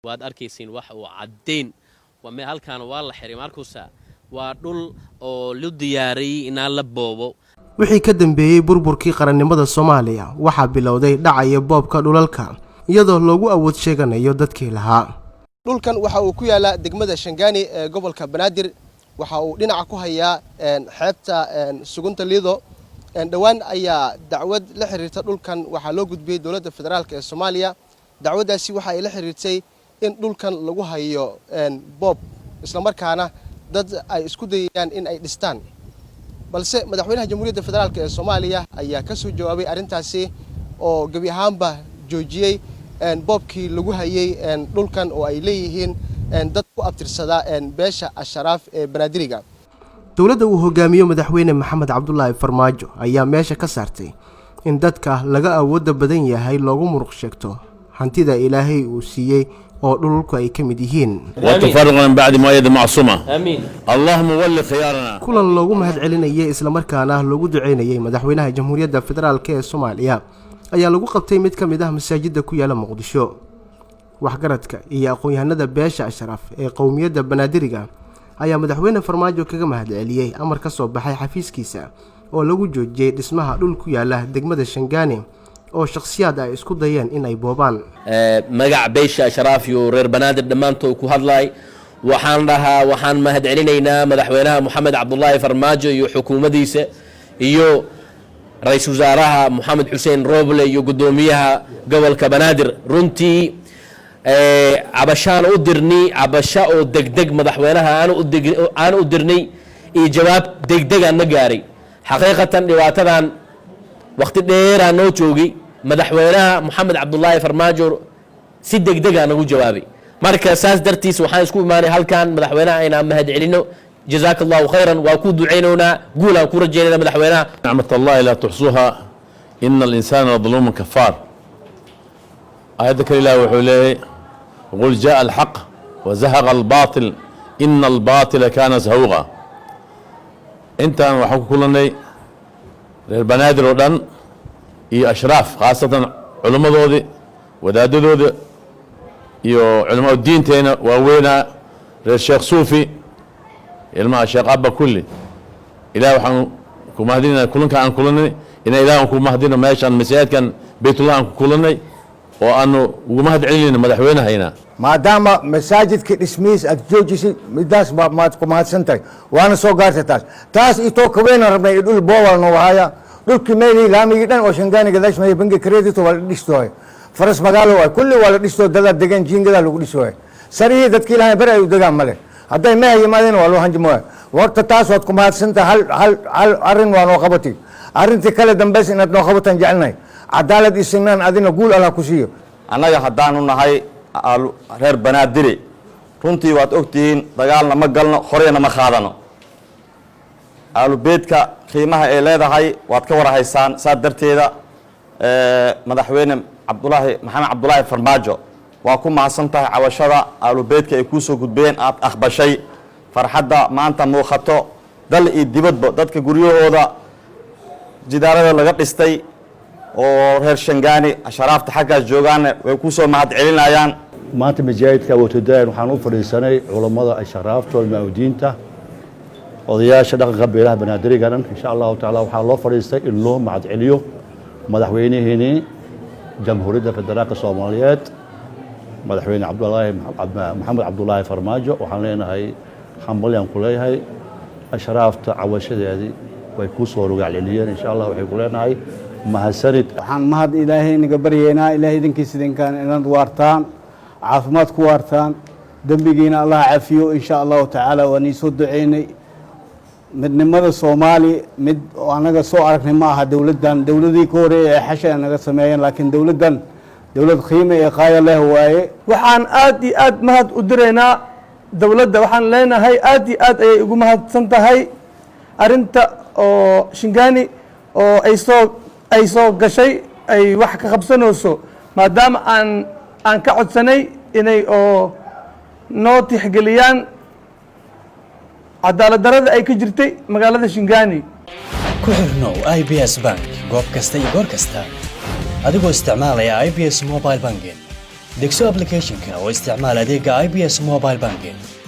waad arkaysiin wax uu cadeyn wama halkaan waa la xiray markuusa waa dhul oo lu diyaariyay in la boobo wixii ka dambeeyay burburkii qarannimada Soomaaliya waxa bilowday dhacaya boobka dhulalka iyadoo loogu awood sheeganayo dadkii lahaa dhulkan waxa uu ku yaala degmada Shangaani ee gobolka Banaadir waxa uu dhinaca ku hayaa xeebta sugunta liido dhawaan ayaa dacwad la xiriirta dhulkan waxa loo gudbiyay dawladda federaalka ee Soomaaliya dacwadaasi waxa ay la xiriirtay in dhulkan lagu hayo boob isla markaana dad ay isku dayayaan in ay dhistaan balse madaxweynaha jamhuuriyadda federaalka ee Soomaaliya ayaa ka soo jawaabay arintaasi oo gabi ahaanba joojiyay boobkii lagu hayay dhulkan oo ay leeyihiin dad ku abtirsada beesha Asharaaf ee Banaadiriga dawladda uu hogaamiyo madaxweyne Maxamed Cabdullaahi Farmaajo ayaa meesha ka saartay in dadka laga awood badan yahay loogu muruq sheegto hantida Ilaahay uu siiyay oo dhulku ay kamid yihiin وتفرغنا بعد ما يد معصومة آمين اللهم ولي خيارنا kulan loogu mahad celinayay isla markaana loogu duceynayay madaxweynaha jamhuuriyadda federaalka ee Soomaaliya ayaa lagu qabtay mid kamid ah masaajidda ku yaala Muqdisho waxgaradka iyo aqoon-yahanada beesha Asharaaf ee qowmiyadda Banaadiriga ayaa madaxweyne Farmaajo kaga mahad celiyay amar ka soo baxay xafiiskiisa oo lagu joojiyay dhismaha dhul ku yaala degmada Shangaani oo shakhsiyaad ay isku dayeen in ay boobaan magac beesha Asharaaf iyo reer Banaadir dhamaantood ku hadlay waxaan mahad celinaynaa madaxweynaha Maxamed Cabdullaahi Farmaajo iyo xukuumaddiisa iyo ra'iisul wasaaraha Maxamed Xuseen Roble iyo gudoomiyaha gobolka Banaadir runtii cabashaan u dirnay cabasho oo degdeg madaxweynaha aan u dirnay iyo jawaab degdeg aan gaaray xaqiiqatan dhibaatadan waqti dheer aan noo joogay madaxweynaha Maxamed Cabdullaahi Farmaajo si degdeg ah nagu jawaabay marka saas dartiis waxaan isku imaanay halkan madaxweynaha ayna mahad celino jazakallahu khayran wa ku duceynona guulaan ku rajeynaa madaxweynaha ni'matullahi la tuhsuha innal insana dhulumun kafar ayada kaliya wuxuu leeyahay qul jaa al haqq wa zahaqa al batil innal batila kana zahuqa intaan waxaan ku kulanay reer Banaadir oo dhan iyo Ashraaf khaasatan culimadoodii wadaadadoodii iyo culimada diinteena waaweena reer Sheekh Suufi ilma Sheekh Abba kulli ilaa waxaan ku mahadinaa kulanka aan kulanay in ilaahay ku mahadino meeshan masaajidkan Baytullah aan ku kulanay oo aanu ugu mahad celinayna madaxweynahayna maadaama masaajidka dhismiis aad joojisay midaas maad ku mahadsantahay waana soo gaartay taas ito ka weyn rabnay dhul boowal noo haya dhulkii meelii laamigi dhan oo Shangaani gadaashmay bangi credit wala dhistooy faras magaalo way kulli wala dhistoo dad degan jiingada lagu dhistooy sariye dadkii ilaahay bar ay u degaan male haday ma yimaadeen waa loo hanjimo waqti taas waad ku mahadsantahay hal arin waa noo qabatay arintii kale dambeys inaad noo qabataan jecelnahay cadaalad iyo sinaan adina guul Allah ku siiyo anaga hadaan u nahay reer Banaadiri runtii waad ogtihiin dagaalna ma galno xoreena ma qaadano aalubeedka qiimaha ay leedahay waad ka warahaysaan saa darteeda madaxweyne Maxamed Cabdullaahi Farmaajo waa ku mahadsantahay cawashada aalubeedka ay ku soo gudbeen aad aqbashay farxadda maanta muuqato dal iyo dibadba dadka guryahooda jidaarada laga dhistay oo reer Shangaani Asharaafta xaggaas joogaan way ku soo mahad celinayaan maanta masaajidka Wotodaan waxaan u fadhiisanay culimada Asharaafta oo maawdiinta odayaasha dhaqanka beelaha Banaadiriga insha Allah taala waxaa loo fadhiistay in loo mahad celiyo madaxweynaheena jamhuuriyadda federaalka Soomaaliyeed madaxweyne Maxamed Cabdullaahi Farmaajo waxaan leenahay xambalyan ku leeyahay Asharaafta cawashadeedii way ku soo rogaal celiyeen insha Allah waxay ku leenahay mahadsanid waxaan mahad Ilaahay naga baryeena Ilaahay idinkiisa idinkaan inaad waartaan caafimaad ku waartaan dambigiina Allah cafiyo insha Allah taala waan soo duceynay midnimada Soomaali mid anaga soo aragnay ma aha dawladii ka hore ee xasha naga sameeyeen laakiin dawlad qiimo ee qaaya leh waaye waxaan aad iyo aad mahad u direynaa dawladda waxaan leenahay aad iyo aad ay ugu mahadsan tahay arinta oo Shangaani oo ay soo gashay ay wax ka qabsanayso maadaama aan ka codsanay inay oo noo tixgeliyaan cadaalad darada ay ka jirtay magaalada Shangaani ku xirnow IBS Bank goob kasta iyo goor kasta adigoo isticmaalaya IBS Mobile Banking degso applicationka oo isticmaal adeega IBS Mobile Banking.